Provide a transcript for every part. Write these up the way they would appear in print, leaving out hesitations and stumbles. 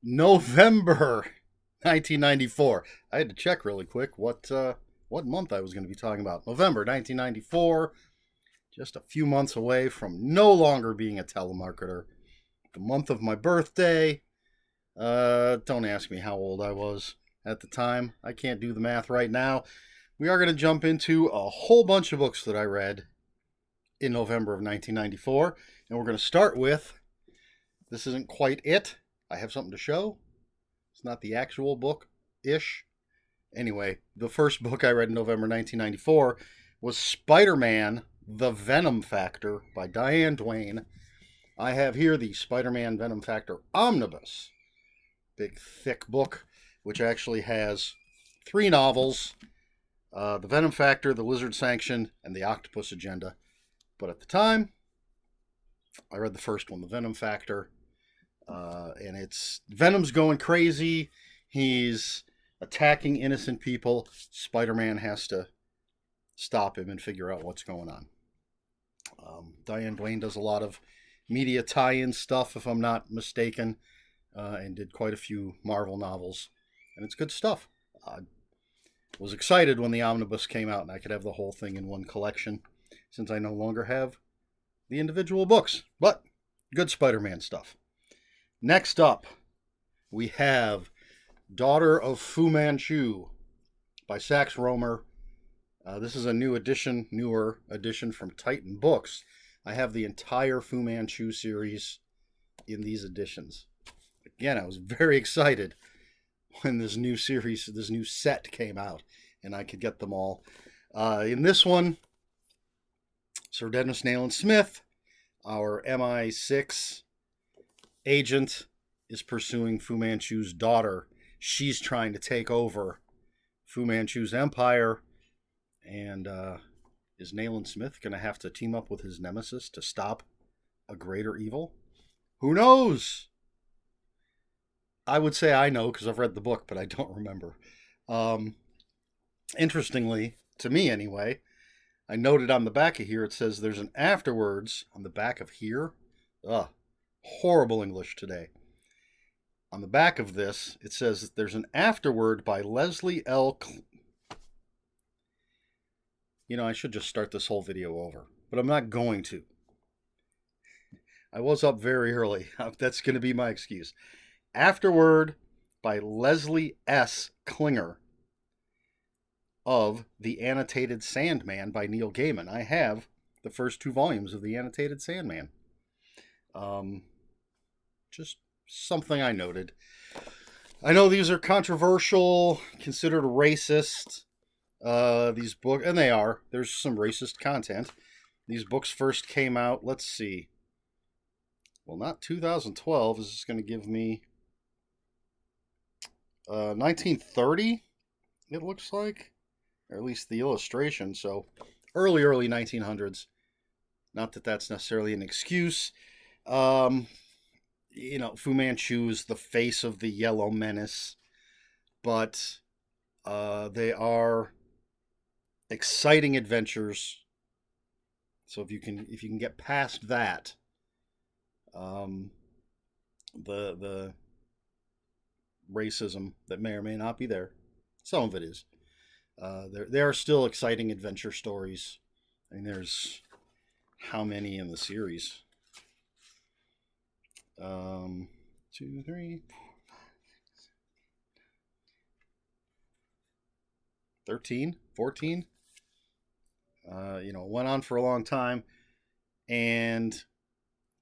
November 1994. I had to check really quick what month I was going to be talking about. November 1994, just a few months away from no longer being a telemarketer. The month of my birthday. Don't ask me how old I was at the time. I can't do the math right now. We are going to jump into a whole bunch of books that I read in November of 1994, and we're going to start with, this isn't quite it. I have something to show. It's not the actual book-ish. Anyway, the first book I read in November 1994 was Spider-Man: The Venom Factor by Diane Duane. I have here the Spider-Man Venom Factor Omnibus. Big, thick book, which actually has 3 novels. The Venom Factor, The Lizard Sanction, and The Octopus Agenda. But at the time, I read the first one, The Venom Factor. And it's Venom's going crazy. He's attacking innocent people. Spider-Man has to stop him and figure out what's going on. Diane Duane does a lot of media tie-in stuff, if I'm not mistaken, and did quite a few Marvel novels. And it's good stuff. I was excited when the omnibus came out and I could have the whole thing in one collection, since I no longer have the individual books. But good Spider-Man stuff. Next up, we have Daughter of Fu Manchu by Sax Rohmer. This is a newer edition from Titan Books. I have the entire Fu Manchu series in these editions. Again, I was very excited when this new set came out, and I could get them all. In this one, Sir Dennis Nayland Smith, our MI6 agent, is pursuing Fu Manchu's daughter. She's trying to take over Fu Manchu's empire, and is Nayland Smith going to have to team up with his nemesis to stop a greater evil? Who knows? I would say I know because I've read the book, but I don't remember. Interestingly, to me anyway, I noted on the back of here, it says there's an afterwards on the back of here. Ugh. Horrible English today. On the back of this, it says that there's an afterword by Leslie L. I should just start this whole video over, but I'm not going to. I was up very early. That's going to be my excuse. Afterword by Leslie S. Klinger of The Annotated Sandman by Neil Gaiman. I have the first 2 volumes of The Annotated Sandman. Just something I noted. I know these are controversial, considered racist, these books, and they are. There's some racist content. These books first came out, let's see. Well, not 2012. This is going to give me 1930, it looks like. Or at least the illustration, so early 1900s. Not that that's necessarily an excuse. Fu Manchu is the face of the Yellow Menace, but they are exciting adventures. So if you can get past that, the racism that may or may not be there, some of it is. There are still exciting adventure stories. I mean, there's how many in the series? 2, 3, 13, 14. Went on for a long time. And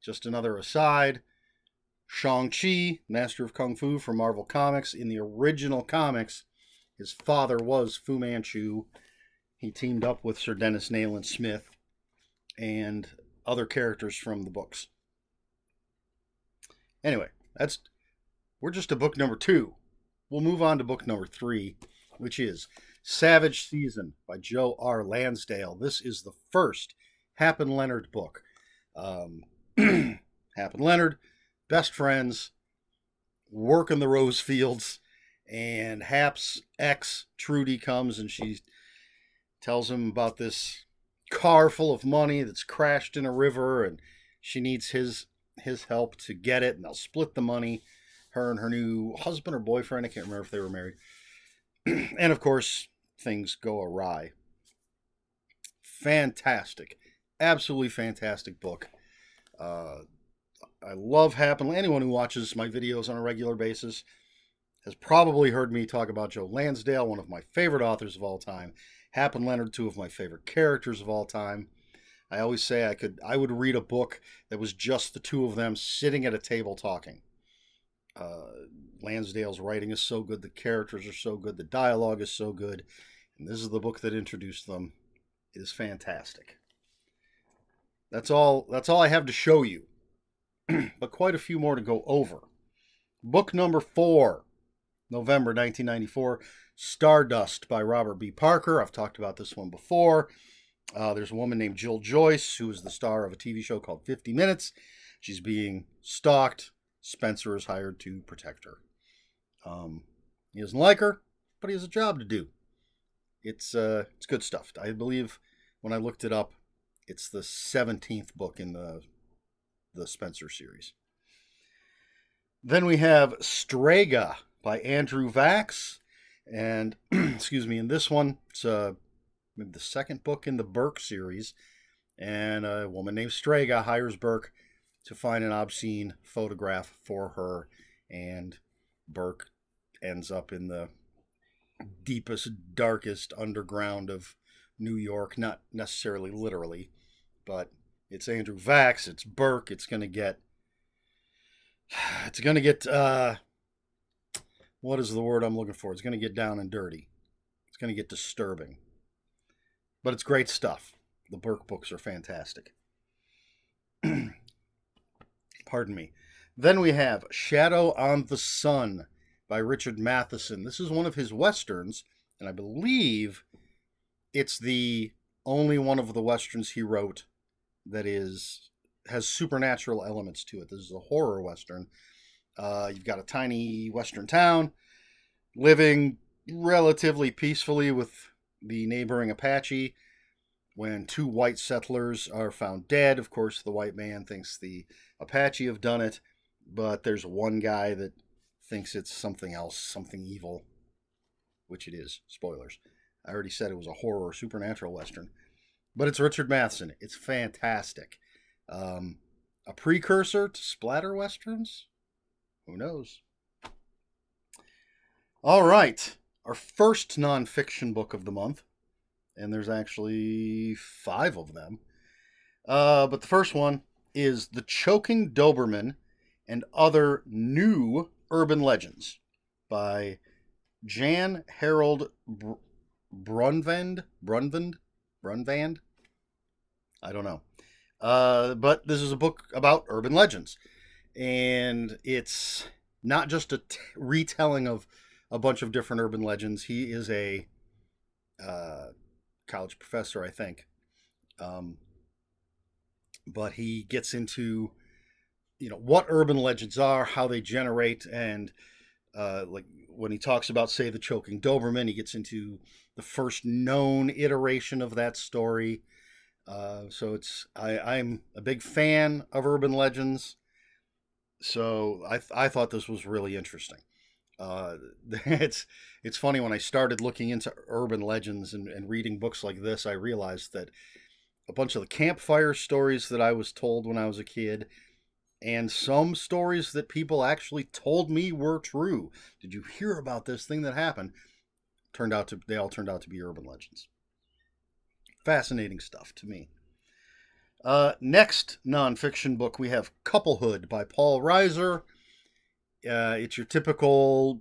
just another aside, Shang-Chi, Master of Kung Fu from Marvel Comics, in the original comics, his father was Fu Manchu. He teamed up with Sir Dennis Nayland Smith and other characters from the books. Anyway, we're just to book number 2. We'll move on to book number 3, which is Savage Season by Joe R. Lansdale. This is the first Hap and Leonard book. Hap and Leonard, best friends, work in the rose fields, and Hap's ex, Trudy, comes and she tells him about this car full of money that's crashed in a river, and she needs his help to get it, and they'll split the money. her and her new husband or boyfriend. I can't remember if they were married. And of course, things go awry. Fantastic. Absolutely fantastic book. I love Happen. Anyone who watches my videos on a regular basis has probably heard me talk about Joe Lansdale, one of my favorite authors of all time. Hap and Leonard, two of my favorite characters of all time. I always say I would read a book that was just the two of them sitting at a table talking. Lansdale's writing is so good, the characters are so good, the dialogue is so good, and this is the book that introduced them. It is fantastic. That's all I have to show you, but quite a few more to go over. Book number 4, November 1994, Stardust by Robert B. Parker. I've talked about this one before. There's a woman named Jill Joyce, who is the star of a TV show called 50 Minutes. She's being stalked. Spencer is hired to protect her. He doesn't like her, but he has a job to do. It's good stuff. I believe when I looked it up, it's the 17th book in the Spencer series. Then we have Strega by Andrew Vax. And, excuse me, in this one, it's maybe the second book in the Burke series. And a woman named Strega hires Burke to find an obscene photograph for her. And Burke ends up in the deepest, darkest underground of New York. Not necessarily literally, but it's Andrew Vax, it's Burke, it's going to get, what is the word I'm looking for? It's going to get down and dirty. It's going to get disturbing. But it's great stuff. The Burke books are fantastic. Pardon me. Then we have Shadow on the Sun by Richard Matheson. This is one of his westerns, and I believe it's the only one of the westerns he wrote that has supernatural elements to it. This is a horror western. You've got a tiny western town living relatively peacefully with the neighboring Apache when 2 white settlers are found dead. Of course, the white man thinks the Apache have done it, but there's one guy that thinks it's something else, something evil, which it is. Spoilers. I already said it was a horror supernatural western, but it's Richard Matheson. It's fantastic. A precursor to splatter westerns? Who knows? All right. Our first nonfiction book of the month, and there's actually 5 of them. But the first one is The Choking Doberman and Other New Urban Legends by Jan Harold Brunvand? I don't know. But this is a book about urban legends. And it's not just a retelling of a bunch of different urban legends. He is a college professor, I think. But he gets into, what urban legends are, how they generate, and like when he talks about, say, the Choking Doberman, he gets into the first known iteration of that story. So I'm a big fan of urban legends. So I thought this was really interesting. It's funny, when I started looking into urban legends and reading books like this, I realized that a bunch of the campfire stories that I was told when I was a kid, and some stories that people actually told me were true. Did you hear about this thing that happened? They all turned out to be urban legends. Fascinating stuff to me. Next nonfiction book, we have Couplehood by Paul Reiser. It's your typical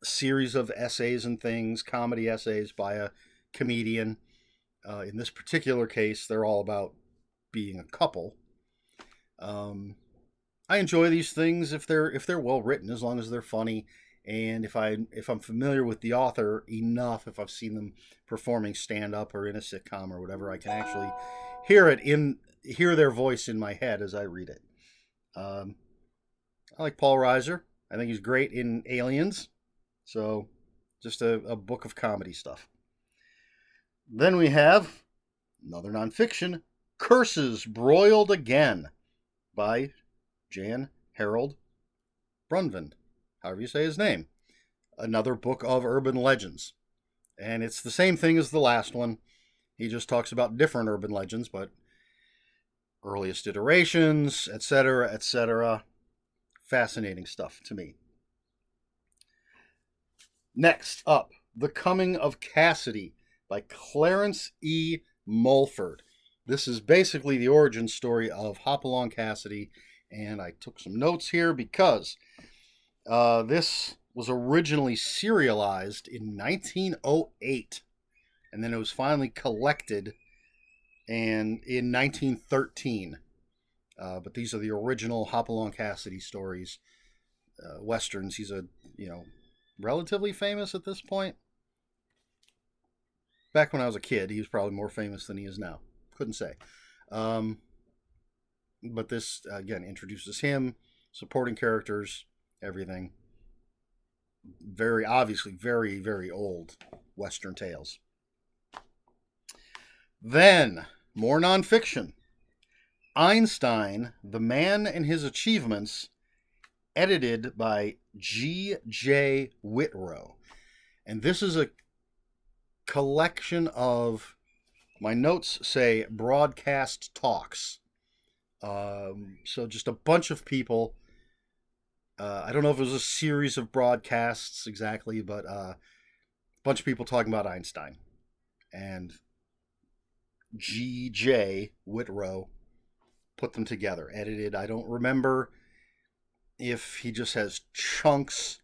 series of essays and things, comedy essays by a comedian. In this particular case, they're all about being a couple. I enjoy these things if they're well written, as long as they're funny, and if I'm familiar with the author enough, if I've seen them performing stand up or in a sitcom or whatever, I can actually hear their voice in my head as I read it. I like Paul Reiser. I think he's great in Aliens. So, just a book of comedy stuff. Then we have another nonfiction, Curses Broiled Again by Jan Harold Brunvand. however you say his name. Another book of urban legends. And it's the same thing as the last one. He just talks about different urban legends, but earliest iterations, etc., etc. Fascinating stuff to me. Next up, The Coming of Cassidy by Clarence E. Mulford. This is basically the origin story of Hopalong Cassidy, and I took some notes here because this was originally serialized in 1908, and then it was finally collected and in 1913. But these are the original Hopalong Cassidy stories, westerns. He's a relatively famous at this point. Back when I was a kid, he was probably more famous than he is now. Couldn't say. But this again introduces him, supporting characters, everything. Very obviously, very, very old Western tales. Then, more nonfiction. Einstein, The Man and His Achievements, edited by G.J. Whitrow. And this is a collection of, my notes say, broadcast talks. So just a bunch of people. I don't know if it was a series of broadcasts exactly, but a bunch of people talking about Einstein. And G.J. Whitrow put them together, edited. I don't remember if he just has chunks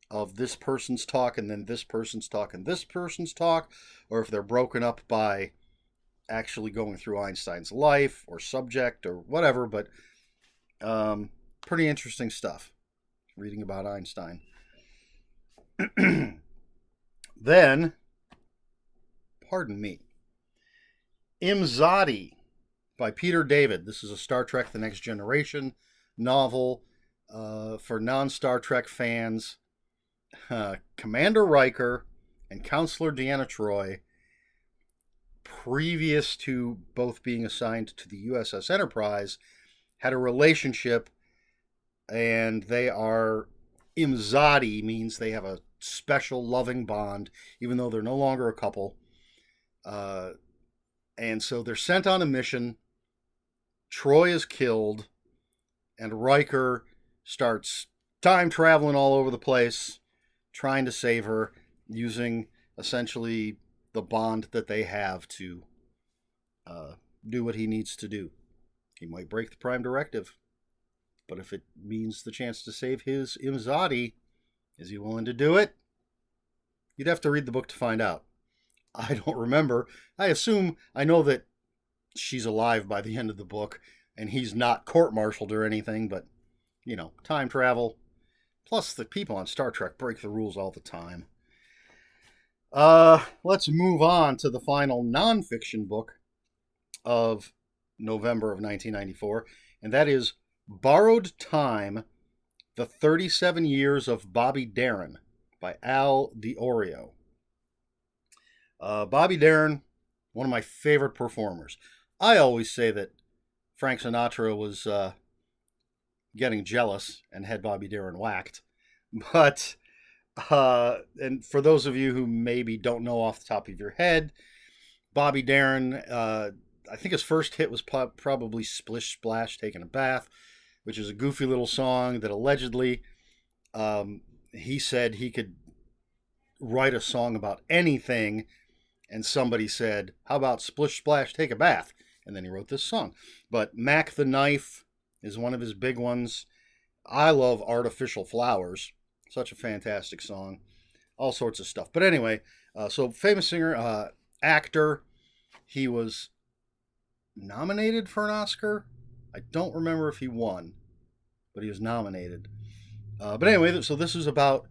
of this person's talk and then this person's talk and this person's talk, or if they're broken up by actually going through Einstein's life or subject or whatever. But pretty interesting stuff reading about Einstein. Then, pardon me, Imzadi by Peter David. This is a Star Trek The Next Generation novel for non-Star Trek fans. Commander Riker and Counselor Deanna Troi, previous to both being assigned to the USS Enterprise, had a relationship, and they are Imzadi, means they have a special loving bond, even though they're no longer a couple. And so they're sent on a mission. Troi is killed, and Riker starts time traveling all over the place, trying to save her, using essentially the bond that they have to do what he needs to do. He might break the Prime Directive, but if it means the chance to save his Imzadi, is he willing to do it? You'd have to read the book to find out. I don't remember. I know that she's alive by the end of the book, and he's not court-martialed or anything, but, time travel. Plus, the people on Star Trek break the rules all the time. Let's move on to the final nonfiction book of November of 1994, and that is Borrowed Time, The 37 Years of Bobby Darin by Al Diorio. Bobby Darin, one of my favorite performers. I always say that Frank Sinatra was getting jealous and had Bobby Darin whacked. But, and for those of you who maybe don't know off the top of your head, Bobby Darin, I think his first hit was probably Splish Splash Taking a Bath, which is a goofy little song that allegedly he said he could write a song about anything, and somebody said, how about Splish Splash Take a Bath? And then he wrote this song. But Mac the Knife is one of his big ones. I love Artificial Flowers. Such a fantastic song. All sorts of stuff. But anyway, so famous singer, actor. He was nominated for an Oscar. I don't remember if he won, but he was nominated. But anyway, so this is about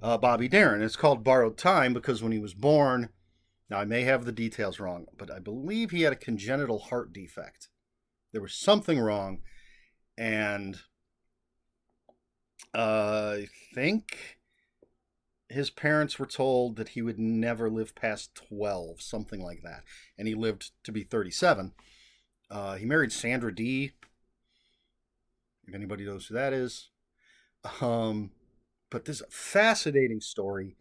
Bobby Darin. It's called Borrowed Time because when he was born, now I may have the details wrong, but I believe he had a congenital heart defect. There was something wrong, and I think his parents were told that he would never live past 12, something like that. And he lived to be 37. He married Sandra Dee, if anybody knows who that is. But this is a fascinating story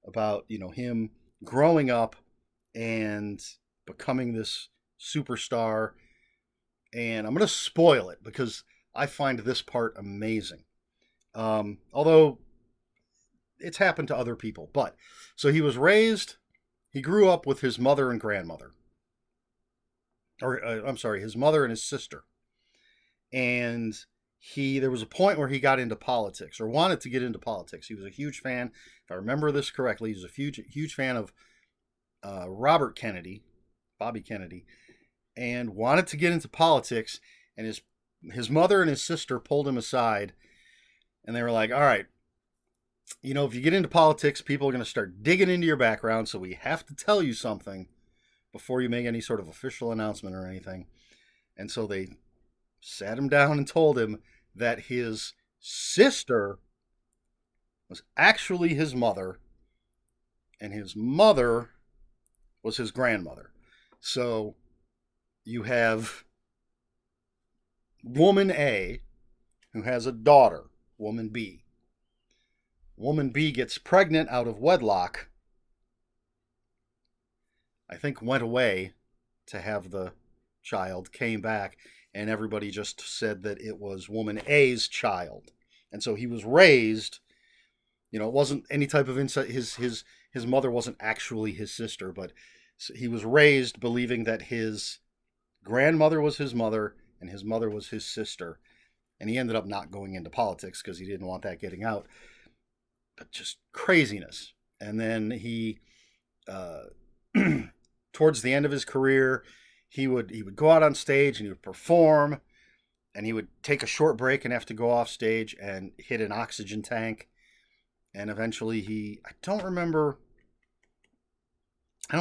about, him growing up and becoming this superstar. And I'm going to spoil it because I find this part amazing. Although it's happened to other people. But so he grew up with his mother and grandmother. Or, I'm sorry, his mother and his sister. And there was a point where he got into politics or wanted to get into politics. He was a huge fan. If I remember this correctly, he was a huge fan of Robert Kennedy, Bobby Kennedy, and wanted to get into politics. And his mother and his sister pulled him aside, and they were like, "All right, if you get into politics, people are going to start digging into your background, so we have to tell you something before you make any sort of official announcement or anything." And so they sat him down and told him that his sister was actually his mother, and his mother was his grandmother. So you have woman A, who has a daughter, woman B. Woman B gets pregnant out of wedlock. I think went away to have the child, came back, and everybody just said that it was woman A's child. And so he was raised, it wasn't any type of insight. His mother wasn't actually his sister, but he was raised believing that his grandmother was his mother and his mother was his sister. And he ended up not going into politics because he didn't want that getting out. But just craziness. And then he, towards the end of his career, he would go out on stage and he would perform, and he would take a short break and have to go off stage and hit an oxygen tank. And eventually I don't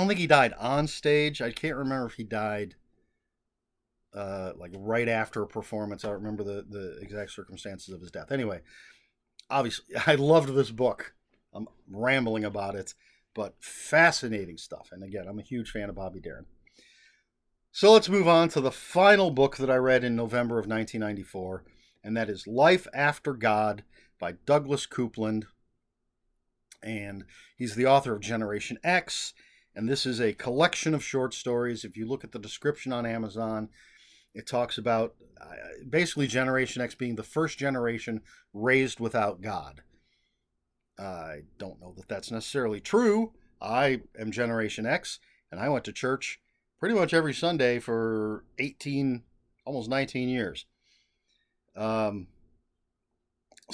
think he died on stage. I can't remember if he died like right after a performance. I don't remember the exact circumstances of his death. Anyway, obviously, I loved this book. I'm rambling about it, but fascinating stuff. And again, I'm a huge fan of Bobby Darin. So let's move on to the final book that I read in November of 1994, and that is Life After God by Douglas Coupland. And he's the author of Generation X, and this is a collection of short stories. If you look at the description on Amazon, it talks about basically Generation X being the first generation raised without God. I don't know that that's necessarily true. I am Generation X, and I went to church pretty much every Sunday for 18, almost 19 years. So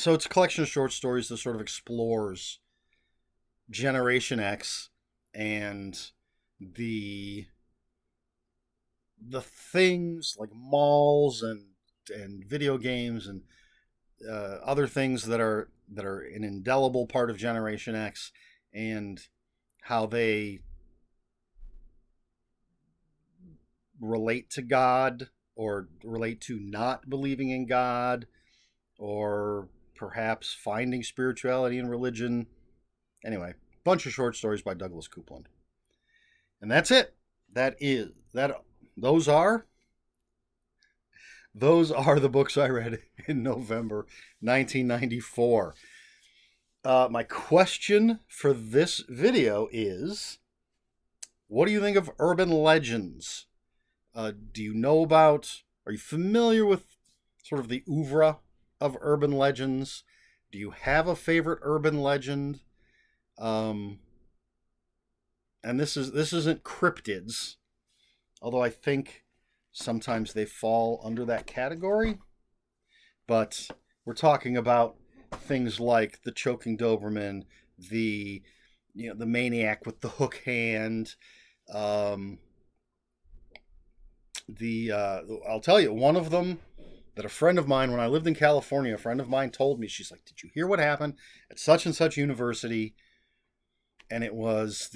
it's a collection of short stories that sort of explores Generation X and the things like malls and video games and other things that are an indelible part of Generation X, and how they relate to God or relate to not believing in God, or perhaps finding spirituality in religion. Anyway, bunch of short stories by Douglas Coupland. And that's it. Those are the books I read in November 1994. My question for this video is, what do you think of urban legends? Are you familiar with sort of the oeuvre of urban legends? Do you have a favorite urban legend? And this isn't cryptids, although I think sometimes they fall under that category. But we're talking about things like the choking Doberman, the maniac with the hook hand. I'll tell you, one of them that a friend of mine, when I lived in California, a friend of mine told me, she's like, "Did you hear what happened at such and such university?" And it was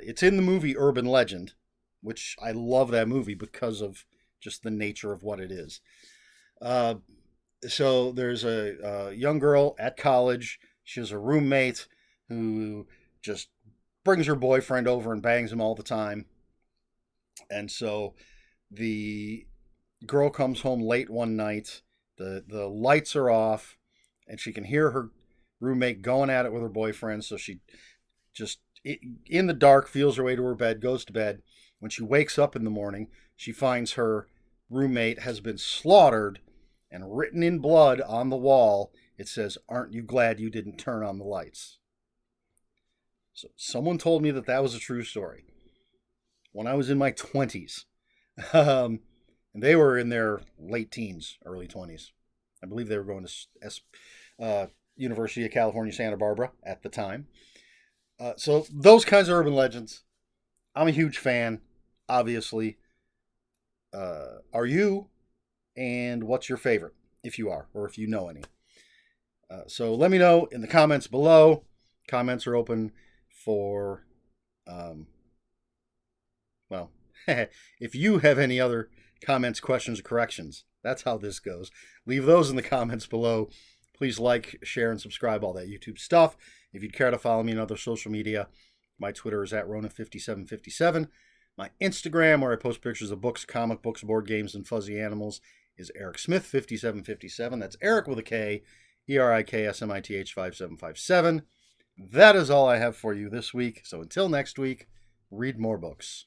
it's in the movie Urban Legend, which I love that movie because of just the nature of what it is. So there's a young girl at college. She has a roommate who just brings her boyfriend over and bangs him all the time. And so the girl comes home late one night. The lights are off, and she can hear her roommate going at it with her boyfriend. So she just, in the dark, feels her way to her bed, goes to bed. When she wakes up in the morning, she finds her roommate has been slaughtered, and written in blood on the wall, it says, "Aren't you glad you didn't turn on the lights?" So someone told me that that was a true story when I was in my 20s. And they were in their late teens, early 20s. I believe they were going to University of California, Santa Barbara at the time. So those kinds of urban legends, I'm a huge fan, obviously. Are you? And what's your favorite, if you are, or if you know any? So let me know in the comments below. Comments are open for, well, if you have any other comments, questions, or corrections, that's how this goes. Leave those in the comments below. Please like, share, and subscribe, all that YouTube stuff. If you'd care to follow me on other social media, my Twitter is at Ronan5757. My Instagram, where I post pictures of books, comic books, board games, and fuzzy animals, is Eric Smith 5757. That's Eric with a K, ERIKSMITH 5757. That is all I have for you this week. So until next week, read more books.